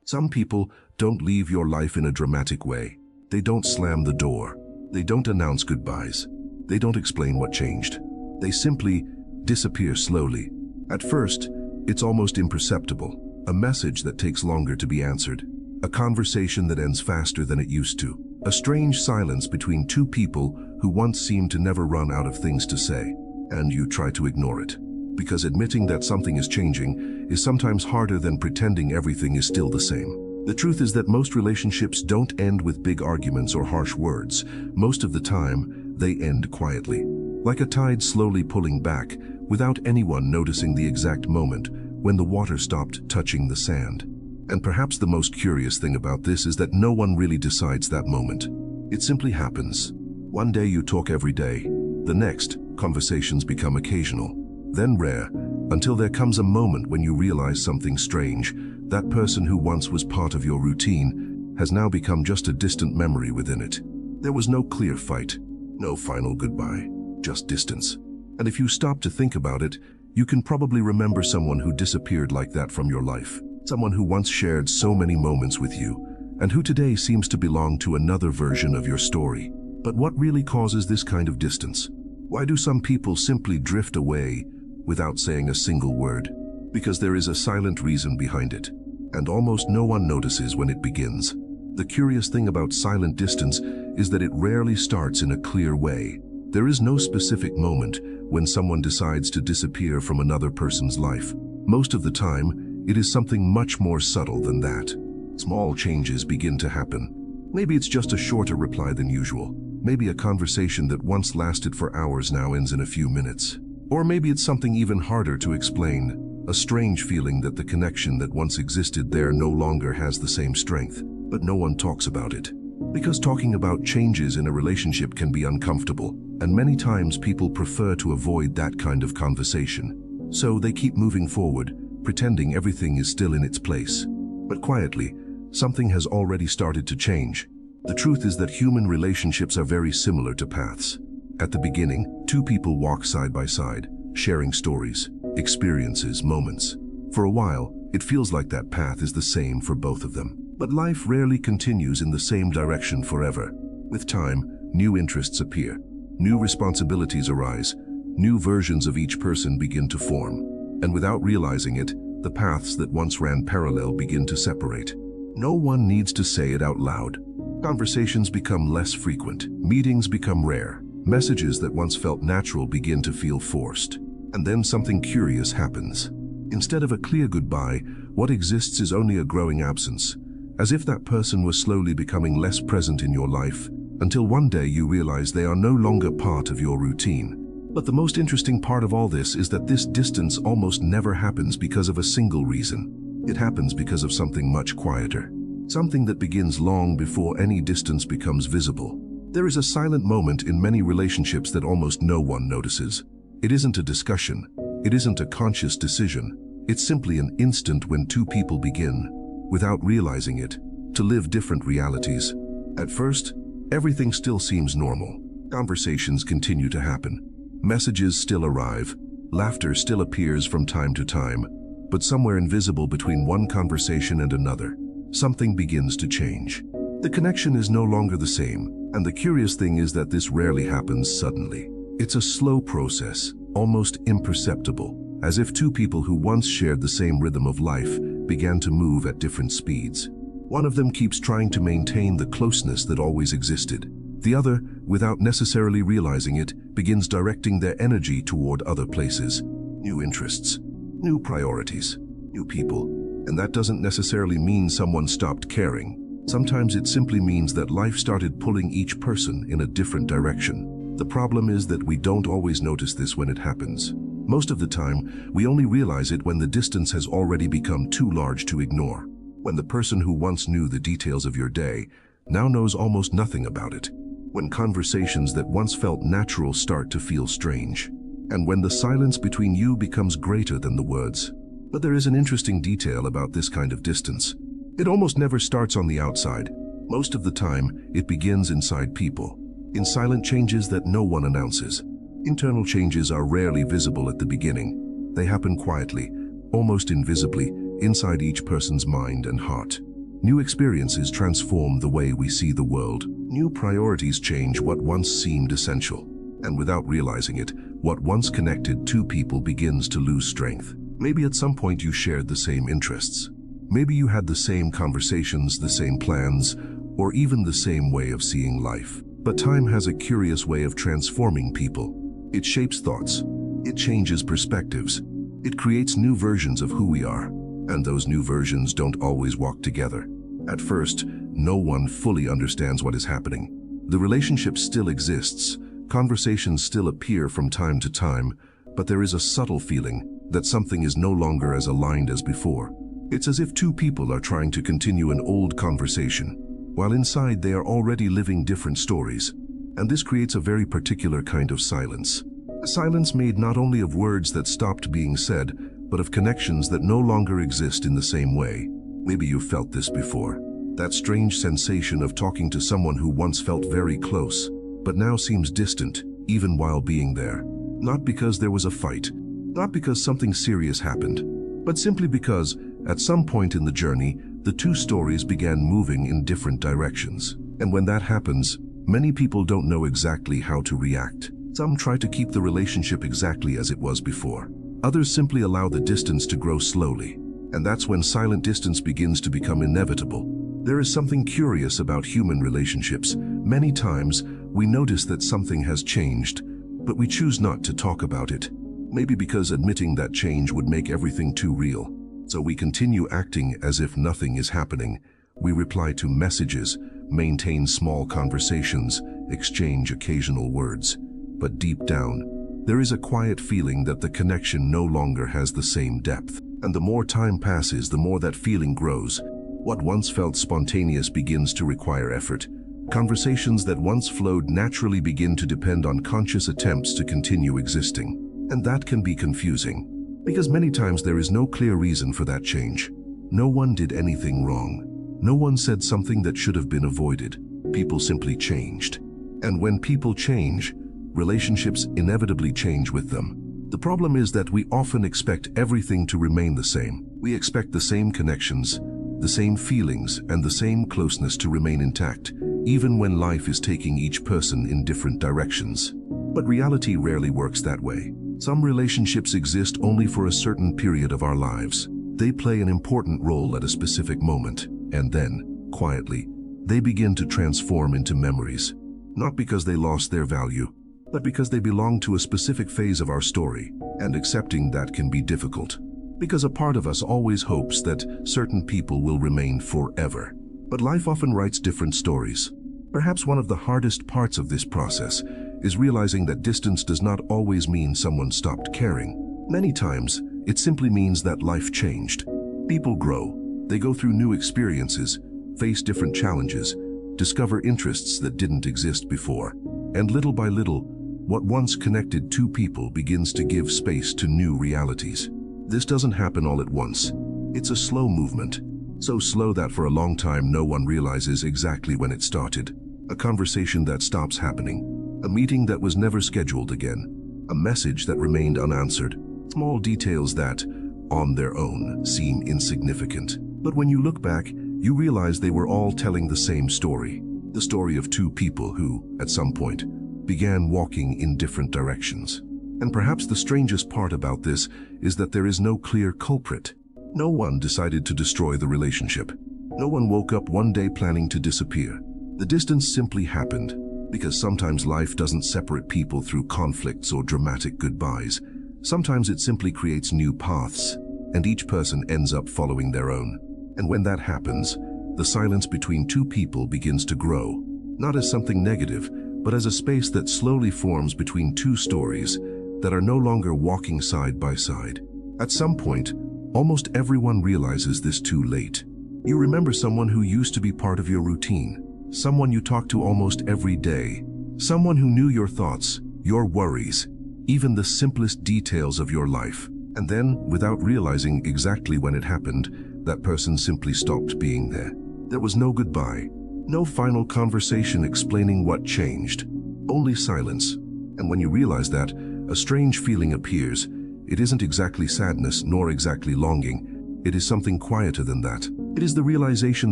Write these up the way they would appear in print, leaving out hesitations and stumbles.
Some people don't leave your life in a dramatic way. They don't slam the door. They don't announce goodbyes. They don't explain what changed. They simply disappear slowly. At first, it's almost imperceptible, a message that takes longer to be answered, a conversation that ends faster than it used to, a strange silence between two people who once seemed to never run out of things to say, and you try to ignore it. Because admitting that something is changing is sometimes harder than pretending everything is still the same. The truth is that most relationships don't end with big arguments or harsh words. Most of the time, they end quietly, like a tide slowly pulling back, without anyone noticing the exact moment when the water stopped touching the sand. And perhaps the most curious thing about this is that no one really decides that moment. It simply happens. One day you talk every day. The next, conversations become occasional, then rare, until there comes a moment when you realize something strange. That person who once was part of your routine has now become just a distant memory within it. There was no clear fight, no final goodbye, just distance. And if you stop to think about it, you can probably remember someone who disappeared like that from your life. Someone who once shared so many moments with you, and who today seems to belong to another version of your story. But what really causes this kind of distance? Why do some people simply drift away without saying a single word? Because there is a silent reason behind it, and almost no one notices when it begins. The curious thing about silent distance is that it rarely starts in a clear way. There is no specific moment when someone decides to disappear from another person's life. Most of the time, it is something much more subtle than that. Small changes begin to happen. Maybe it's just a shorter reply than usual. Maybe a conversation that once lasted for hours now ends in a few minutes. Or maybe it's something even harder to explain, a strange feeling that the connection that once existed there no longer has the same strength. But no one talks about it. Because talking about changes in a relationship can be uncomfortable, and many times people prefer to avoid that kind of conversation. So they keep moving forward, pretending everything is still in its place. But quietly, something has already started to change. The truth is that human relationships are very similar to paths. At the beginning, two people walk side by side, sharing stories, experiences, moments. For a while, it feels like that path is the same for both of them. But life rarely continues in the same direction forever. With time, new interests appear, new responsibilities arise, new versions of each person begin to form. And without realizing it, the paths that once ran parallel begin to separate. No one needs to say it out loud. Conversations become less frequent, meetings become rare, messages that once felt natural begin to feel forced. And then something curious happens. Instead of a clear goodbye, what exists is only a growing absence, as if that person was slowly becoming less present in your life, until one day you realize they are no longer part of your routine. But the most interesting part of all this is that this distance almost never happens because of a single reason. It happens because of something much quieter. Something that begins long before any distance becomes visible. There is a silent moment in many relationships that almost no one notices. It isn't a discussion. It isn't a conscious decision. It's simply an instant when two people begin, without realizing it, to live different realities. At first, everything still seems normal. Conversations continue to happen. Messages still arrive. Laughter still appears from time to time. But somewhere invisible between one conversation and another, something begins to change. The connection is no longer the same, and the curious thing is that this rarely happens suddenly. It's a slow process, almost imperceptible, as if two people who once shared the same rhythm of life began to move at different speeds. One of them keeps trying to maintain the closeness that always existed. The other, without necessarily realizing it, begins directing their energy toward other places, new interests, new priorities, new people. And that doesn't necessarily mean someone stopped caring. Sometimes it simply means that life started pulling each person in a different direction. The problem is that we don't always notice this when it happens. Most of the time, we only realize it when the distance has already become too large to ignore. When the person who once knew the details of your day now knows almost nothing about it. When conversations that once felt natural start to feel strange. And when the silence between you becomes greater than the words. But there is an interesting detail about this kind of distance. It almost never starts on the outside. Most of the time, it begins inside people, in silent changes that no one announces. Internal changes are rarely visible at the beginning. They happen quietly, almost invisibly, inside each person's mind and heart. New experiences transform the way we see the world. New priorities change what once seemed essential. And without realizing it, what once connected two people begins to lose strength. Maybe at some point you shared the same interests. Maybe you had the same conversations, the same plans, or even the same way of seeing life. But time has a curious way of transforming people. It shapes thoughts. It changes perspectives. It creates new versions of who we are. And those new versions don't always walk together. At first, no one fully understands what is happening. The relationship still exists. Conversations still appear from time to time, but there is a subtle feeling that something is no longer as aligned as before. It's as if two people are trying to continue an old conversation, while inside they are already living different stories. And this creates a very particular kind of silence. A silence made not only of words that stopped being said, but of connections that no longer exist in the same way. Maybe you've felt this before. That strange sensation of talking to someone who once felt very close, but now seems distant, even while being there. Not because there was a fight, not because something serious happened, but simply because, at some point in the journey, the two stories began moving in different directions. And when that happens, many people don't know exactly how to react. Some try to keep the relationship exactly as it was before. Others simply allow the distance to grow slowly. And that's when silent distance begins to become inevitable. There is something curious about human relationships. Many times, we notice that something has changed, but we choose not to talk about it. Maybe because admitting that change would make everything too real. So we continue acting as if nothing is happening. We reply to messages, maintain small conversations, exchange occasional words. But deep down, there is a quiet feeling that the connection no longer has the same depth. And the more time passes, the more that feeling grows. What once felt spontaneous begins to require effort. Conversations that once flowed naturally begin to depend on conscious attempts to continue existing. And that can be confusing, because many times there is no clear reason for that change. No one did anything wrong. No one said something that should have been avoided. People simply changed. And when people change, relationships inevitably change with them. The problem is that we often expect everything to remain the same. We expect the same connections, the same feelings, and the same closeness to remain intact, even when life is taking each person in different directions. But reality rarely works that way. Some relationships exist only for a certain period of our lives. They play an important role at a specific moment, and then, quietly, they begin to transform into memories. Not because they lost their value, but because they belong to a specific phase of our story, and accepting that can be difficult. Because a part of us always hopes that certain people will remain forever. But life often writes different stories. Perhaps one of the hardest parts of this process is realizing that distance does not always mean someone stopped caring. Many times, it simply means that life changed. People grow. They go through new experiences, face different challenges, discover interests that didn't exist before. And little by little, what once connected two people begins to give space to new realities. This doesn't happen all at once. It's a slow movement. So slow that for a long time no one realizes exactly when it started. A conversation that stops happening. A meeting that was never scheduled again. A message that remained unanswered. Small details that, on their own, seem insignificant. But when you look back, you realize they were all telling the same story. The story of two people who, at some point, began walking in different directions. And perhaps the strangest part about this is that there is no clear culprit. No one decided to destroy the relationship. No one woke up one day planning to disappear. The distance simply happened, because sometimes life doesn't separate people through conflicts or dramatic goodbyes. Sometimes it simply creates new paths, and each person ends up following their own. And when that happens, the silence between two people begins to grow, not as something negative, but as a space that slowly forms between two stories that are no longer walking side by side. At some point, almost everyone realizes this too late. You remember someone who used to be part of your routine, someone you talked to almost every day, someone who knew your thoughts, your worries, even the simplest details of your life. And then, without realizing exactly when it happened, that person simply stopped being there. There was no goodbye, no final conversation explaining what changed, only silence. And when you realize that, a strange feeling appears. It isn't exactly sadness nor exactly longing. It is something quieter than that. It is the realization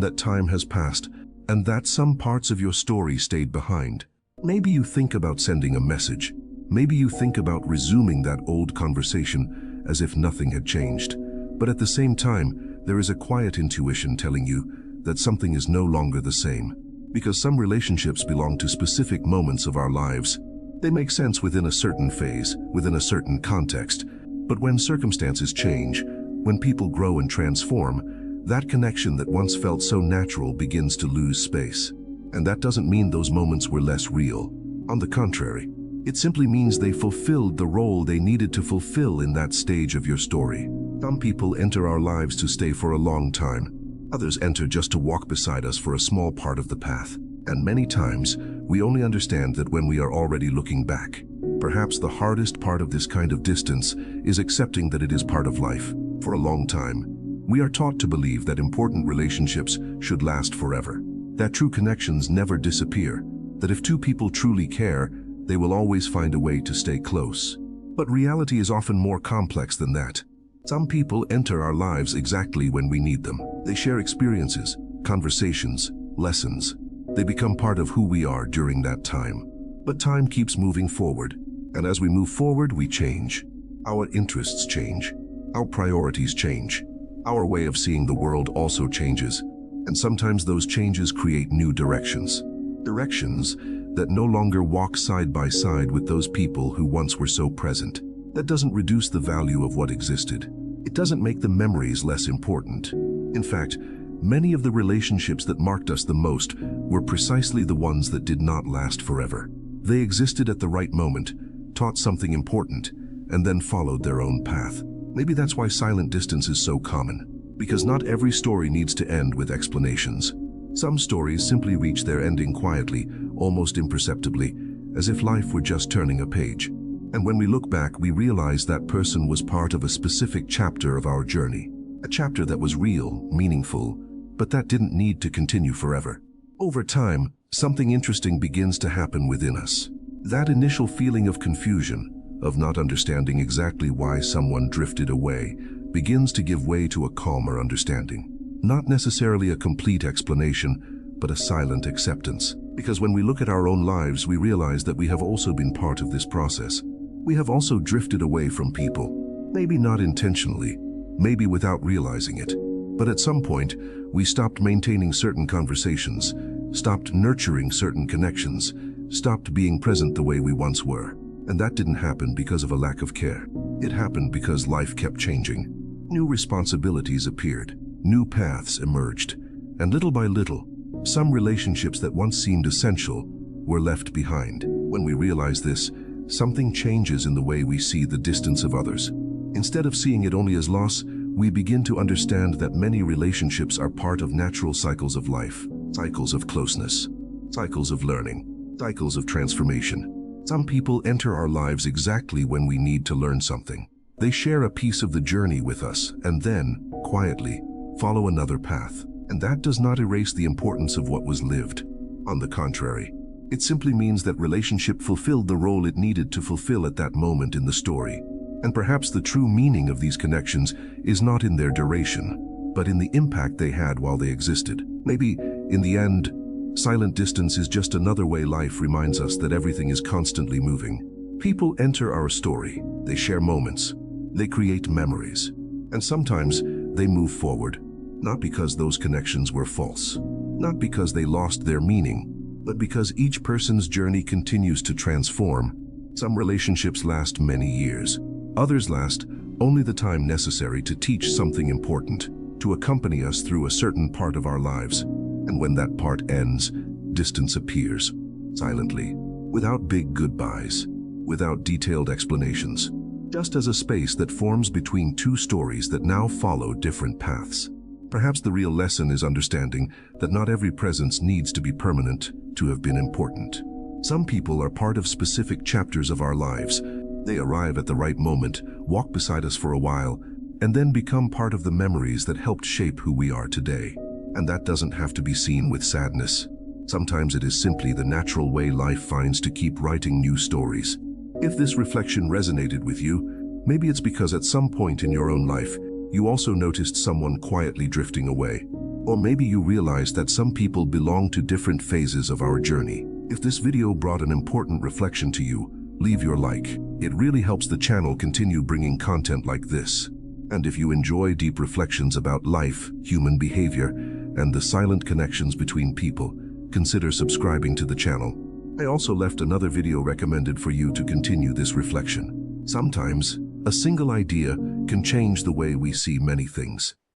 that time has passed and that some parts of your story stayed behind. Maybe you think about sending a message. Maybe you think about resuming that old conversation as if nothing had changed. But at the same time, there is a quiet intuition telling you that something is no longer the same. Because some relationships belong to specific moments of our lives. They make sense within a certain phase, within a certain context. But when circumstances change, when people grow and transform, that connection that once felt so natural begins to lose space. And that doesn't mean those moments were less real. On the contrary, it simply means they fulfilled the role they needed to fulfill in that stage of your story. Some people enter our lives to stay for a long time. Others enter just to walk beside us for a small part of the path. And many times, we only understand that when we are already looking back. Perhaps the hardest part of this kind of distance is accepting that it is part of life. For a long time, we are taught to believe that important relationships should last forever, that true connections never disappear, that if two people truly care, they will always find a way to stay close. But reality is often more complex than that. Some people enter our lives exactly when we need them. They share experiences, conversations, lessons. They become part of who we are during that time. But time keeps moving forward, and as we move forward, we change. Our interests change. Our priorities change. Our way of seeing the world also changes, and sometimes those changes create new directions. Directions that no longer walk side by side with those people who once were so present. That doesn't reduce the value of what existed. It doesn't make the memories less important. In fact, many of the relationships that marked us the most were precisely the ones that did not last forever. They existed at the right moment, taught something important, and then followed their own path. Maybe that's why silent distance is so common. Because not every story needs to end with explanations. Some stories simply reach their ending quietly, almost imperceptibly, as if life were just turning a page. And when we look back, we realize that person was part of a specific chapter of our journey. A chapter that was real, meaningful, but that didn't need to continue forever. Over time, something interesting begins to happen within us. That initial feeling of confusion, of not understanding exactly why someone drifted away, begins to give way to a calmer understanding. Not necessarily a complete explanation, but a silent acceptance. Because when we look at our own lives, we realize that we have also been part of this process. We have also drifted away from people. Maybe not intentionally, maybe without realizing it. But at some point, we stopped maintaining certain conversations, stopped nurturing certain connections, stopped being present the way we once were. And that didn't happen because of a lack of care. It happened because life kept changing. New responsibilities appeared, new paths emerged, and little by little, some relationships that once seemed essential were left behind. When we realize this, something changes in the way we see the distance of others. Instead of seeing it only as loss, we begin to understand that many relationships are part of natural cycles of life, cycles of closeness, cycles of learning, cycles of transformation. Some people enter our lives exactly when we need to learn something. They share a piece of the journey with us and then, quietly, follow another path. And that does not erase the importance of what was lived. On the contrary, it simply means that relationship fulfilled the role it needed to fulfill at that moment in the story. And perhaps the true meaning of these connections is not in their duration, but in the impact they had while they existed. Maybe, in the end, silent distance is just another way life reminds us that everything is constantly moving. People enter our story, they share moments, they create memories, and sometimes they move forward, not because those connections were false, not because they lost their meaning, but because each person's journey continues to transform. Some relationships last many years. Others last only the time necessary to teach something important, to accompany us through a certain part of our lives. And when that part ends, distance appears, silently, without big goodbyes, without detailed explanations, just as a space that forms between two stories that now follow different paths. Perhaps the real lesson is understanding that not every presence needs to be permanent to have been important. Some people are part of specific chapters of our lives. They arrive at the right moment, walk beside us for a while, and then become part of the memories that helped shape who we are today. And that doesn't have to be seen with sadness. Sometimes it is simply the natural way life finds to keep writing new stories. If this reflection resonated with you, maybe it's because at some point in your own life, you also noticed someone quietly drifting away. Or maybe you realize that some people belong to different phases of our journey. If this video brought an important reflection to you, leave your like. It really helps the channel continue bringing content like this. And if you enjoy deep reflections about life, human behavior, and the silent connections between people, consider subscribing to the channel. I also left another video recommended for you to continue this reflection. Sometimes, a single idea can change the way we see many things.